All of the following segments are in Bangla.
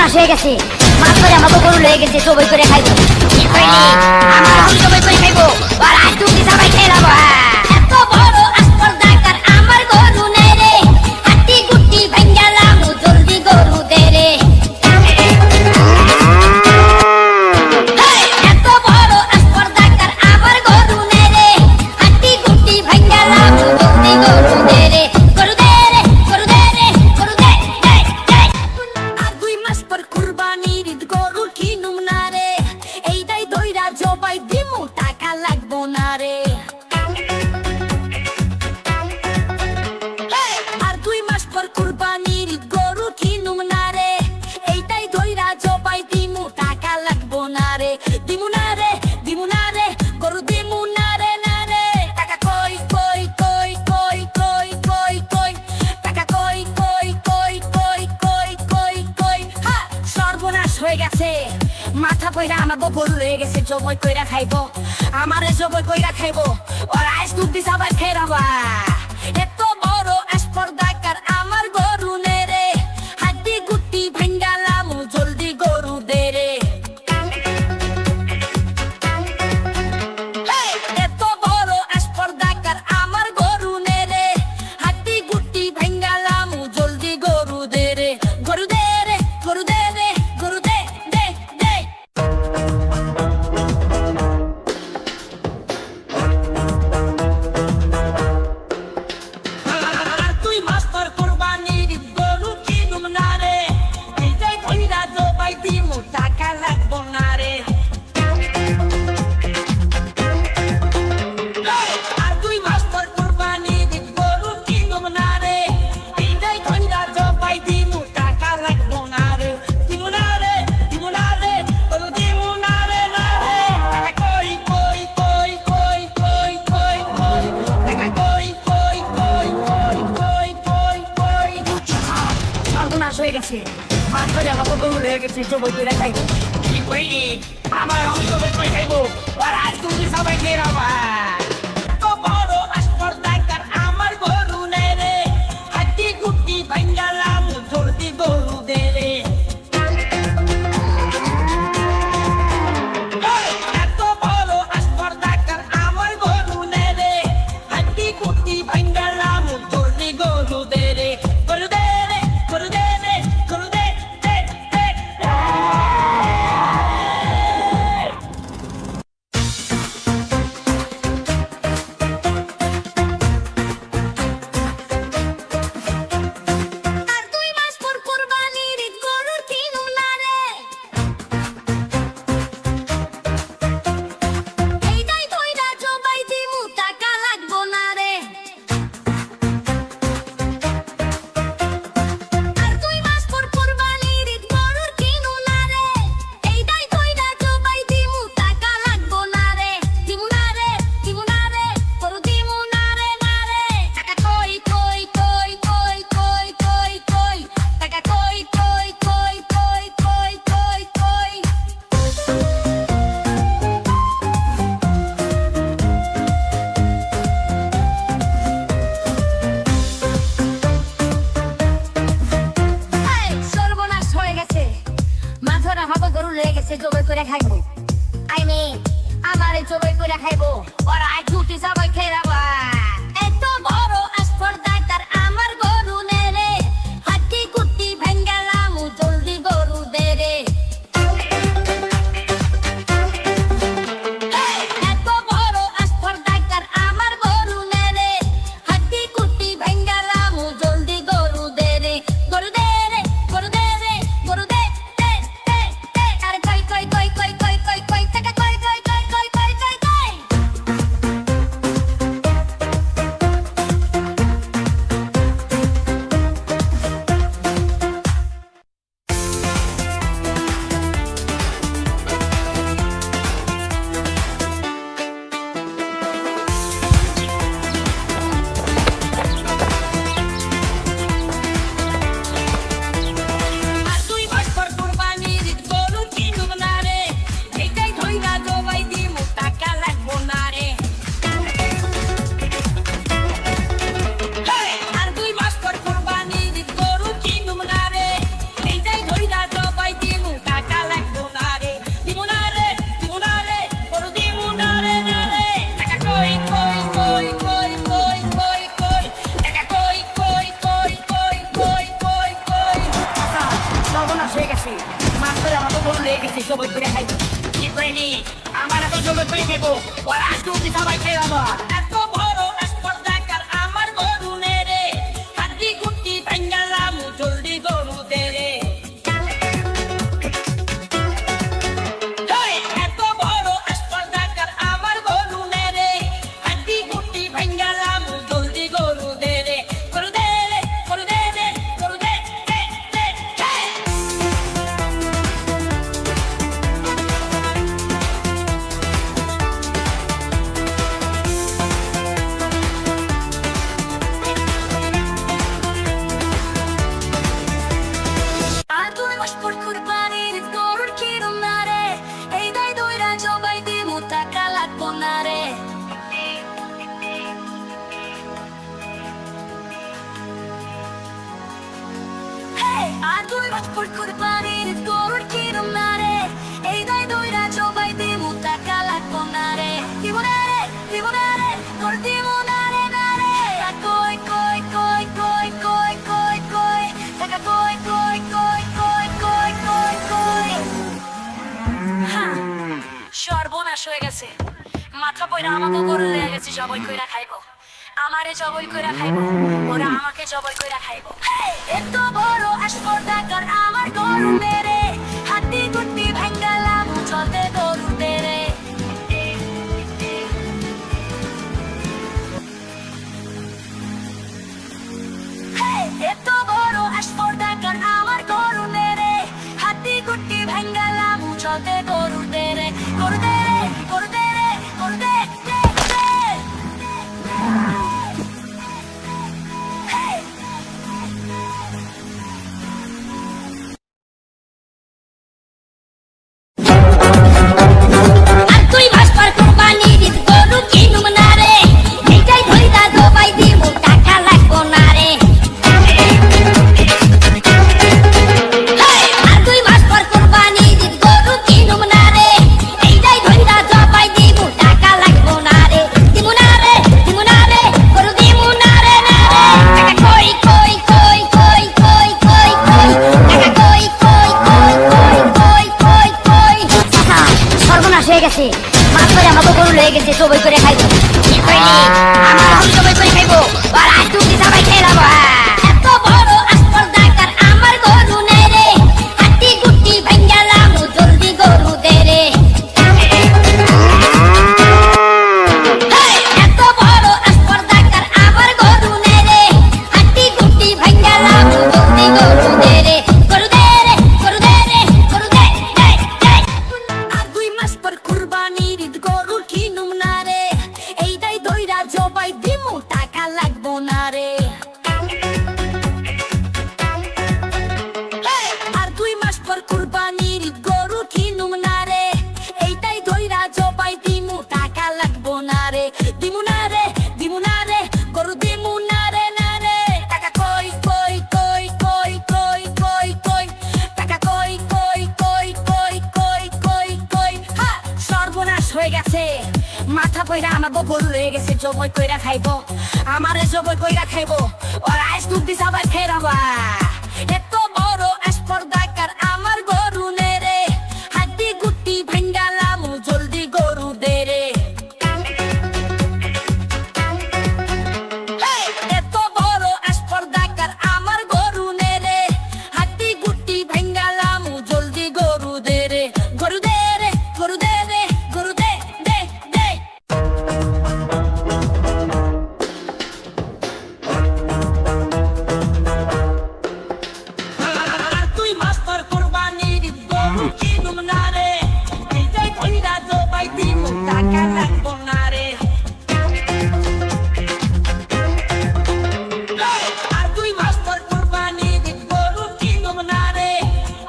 সর্বনাশ হয়ে গেছে মাছ করে আমাকে গরু লয়ে গেছে সবাই করে খাইবো কি কইলি আমার গরু সবাই করে খাইবো আর আজ তুমি সবাই খেয়ে যাবো এত বড় আসপর্দাকার আমার গরু নেই রে হাতি গুটি ভাঙ্গালাম জলদি গরু দে রে এত বড় আসপর্দাকার আমার গরু নেই রে হাতি গুটি ভাঙ্গালাম জলদি গরু দে রে গরু দে রে গরু দে রে গরু দে দে দে আর 2 মাস পর কুরবানির ঈদ গরু কিনুম না রে এইটাই দইরা জবাই দিমু টাকা লাগবো না রে আর 2 মাস পর কুরবানির ঈদ গরু কিনুম না রে এইটাই দইরা জবাই দিমু টাকা লাগবো না রে দিমু না রে গরু দিমু না রে টাকা কই কই কই কই কই কই কই টাকা কই কই কই কই কই কই কই হা সর্বনাশ হয়ে গেছে মাথা কইরা আমাগো গরু হয়ে গেছে জবই কইরা খাইবো আমারে জবই কইরা খাইবো আর আইস দুধি সবাই খেরাবা এত বড় আসপর্দাকার আমার গরু নে রে হাড্ডি গুটি ভাঙ্গালাম জলদি গরু দে রে এত বড় আসপর্দাকার আমার গরু নে রে হাড্ডি গুটি ভাঙ্গালাম জলদি গরু দে রে গরু দে রে গরু দে রে গরু দে দে দে আর 2 মাস পর কুরবানির ঈদ গরু কিনুম না রে এইটাই কইরা জবাই দিমু টাকা লাগবো না রে আর 2 মাস পর কুরবানির ঈদ গরু কিনুম না রে এইটাই কইরা জবাই দিমু টাকা লাগবো না রে দিমু না রে গরু দিমু না রে টাকা কই কই কই কই কই কই কই টাকা কই কই কই কই কই কই কই সর্বনাশ হয়ে গেছে মাছ করে আমাকে গরু হয়ে গেছে সবাই করে খাইবো কি কইলি আমার গরু সবাই করে খাইবো আর আজ তুমি সবাই খেয়ে যাবা এত বড় আসপর্দাকার আমার গরু নেই রে হাড্ডি গুটি ভাঙ্গালাম জলদি গরু দে রে এত বড় আসপর্দাকার আমার গরু নেই রে হাড্ডি গুটি ভাঙ্গালাম জলদি গরু দে রে গরু দে রে গরু দে রে গরু দে দে দে আর 2 মাস পর কুরবানির ঈদ গরু কিনুম না রে এইটাই দইরা জবাই দিমু টাকা লাগবো না রে আর 2 মাস পর কুরবানির ঈদ গরু কিনুম না রে এইটাই দইরা জবাই দিমু টাকা লাগবো না রে দিমু না রে গরু দিমু না রে টাকা কই কই কই কই কই কই কই টাকা কই কই কই কই কই কই কই সর্বনাশ হয়ে গেছে মাথরা হাতে গরু লেগে গেছে জবাই করে খাইবো আমারে জবাই করে খাইবো আর আজ দুটি সবাই খেয়ে যাবা এত বড় আসপর্দাকার আমার গরু নে রে হাড্ডি গুটি ভাঙ্গালাম জলদি গরু দে রে এত বড় আসপর্দাকার আমার গরু নে রে হাড্ডি গুটি ভাঙ্গালাম জলদি গরু দে রে গরু দে রে গরু দে রে গরু দে দে দে দে আরে কই কই কই কই কই কই কই টাকা কই কই কই কই কই কই কই সর্বনাশ হয়ে গেছে মাত্র আমাকে গরু লেগে গেছে সবাই করে খাইবো কি করিনি আমার এত সবাই করে খাইবো ওরা আজকে সবাই খাইলাম এত বড় স্পর্ধাকার আমার গরু নেরে হাড্ডি গুটি ভাঙ্গালাম জলদি গরু দে রে এত বড় স্পর্ধাকার আমার গরু নেরে হাড্ডি গুটি ভাঙ্গালাম জলদি গরু দে রে গরু দে রে গরু দে রে গরু দে দে দে সর্বনাশ হয়ে গেছে মাথা পয়রা আমাকে গরু লেগে গেছে জবাই কইরা খাইবো আমারে জবাই কইরা খাইবো ওরা আমাকে জবাই কইরা খাইবো এত বড় স্পর্ধাকার আমার গরু মেরে হাড্ডি গুটি ভাঙ্গালাম চলতে গরু তেরে এত বড় স্পর্ধাকার আমার গরু মেরে হাড্ডি গুটি ভাঙ্গালাম চলতে গরু তেরে গরু দে রে গরু দে রে গরু দে দে দে আর তুই ভাস্কর কুরবানি দিত গরু কিনুম না রে এইটাই ধইরা জবাই দিমু টাকা লাগবো না রে আর তুই ভাস্কর কুরবানি দিত গরু কিনুম না রে এইটাই ধইরা জবাই দিমু টাকা লাগবো না রে দিমু না রে গরু দিমু না রে টাকা কই কই কই কই কই কই কই টাকা কই কই কই কই কই কই কই সর্বনাশ হয়ে গেছে মাত্র আমাকে গরু লেগে গেছে সবাই করে খাইবো কি কইনি আমার গরু সবাই করে খাইবো আর আজ তুমি সবাই খেলাম এত বড় স্পর্ধাকার আমার গরু নেই রে হাড্ডি গুটি ভাঙ্গালাম জলদি গরু দে রে এত বড় স্পর্ধাকার আমার গরু নেই রে হাড্ডি গুটি ভাঙ্গালাম জলদি গরু দে রে গরু দে রে গরু দে রে গরু দে দে দে আর 2 মাস পর কুরবানির গরু কিনুম না রে এইটাই দইরা জবাই দিমু টাকা লাগবো না রে আর 2 মাস পর কুরবানির গরু কিনুম না রে এইটাই দইরা জবাই দিমু টাকা লাগবো না রে দিমু না রে গরু দিমু না রে টাকা কই কই কই কই কই কই কই টাকা কই কই কই কই কই কই কই হা সর্বনাশ হয়ে গেছে মাথা পয়রা আমাকে গরু লেগে গেছে জবাই কইরা খাইবো আমারে জবাই কইরা খাইবো ওরা আজ তুমি সবাই খেলাবা এত বড় স্পর্ধাকার আমার গরু নেরে হাড্ডি গুটি ভাঙ্গালাম জলদি গরু দে রে এত বড় স্পর্ধাকার আমার গরু নেরে হাড্ডি গুটি ভাঙ্গালাম জলদি গরু দে রে গরু দে রে গরু দে রে গরু দে দে দে আর তুই মাস্টার কুরবানির গরু কিনুম না রে এইটাই ধইরা জবাই দিমু টাকা লাগবো না রে আর তুই মাস্টার কুরবানির গরু কিনুম না রে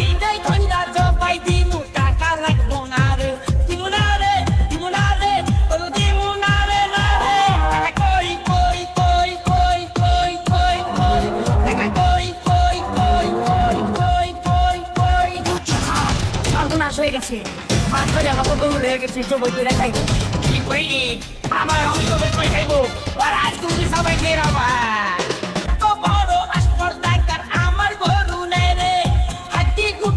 এইটাই ধইরা জবাই দিমু টাকা লাগবো না রে দিমু না রে গরু দিমু না রে টাকা কই কই কই কই কই কই কই টাকা কই কই কই কই কই কই কই সর্বনাশ হয়ে গেছে মাত্র আমাকে গরু লেগে গেছে সবাই করে খাইবো কি কইনি আমার অংশ করে খাইবো আর আজ তুমি সবাই খেলাবা এত বড় স্পর্ধাকার আমার গরু নেই রে হাড্ডি গুটি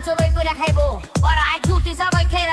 সবাই করে খাইবো ওরা এক রুটি সবাই খেয়ে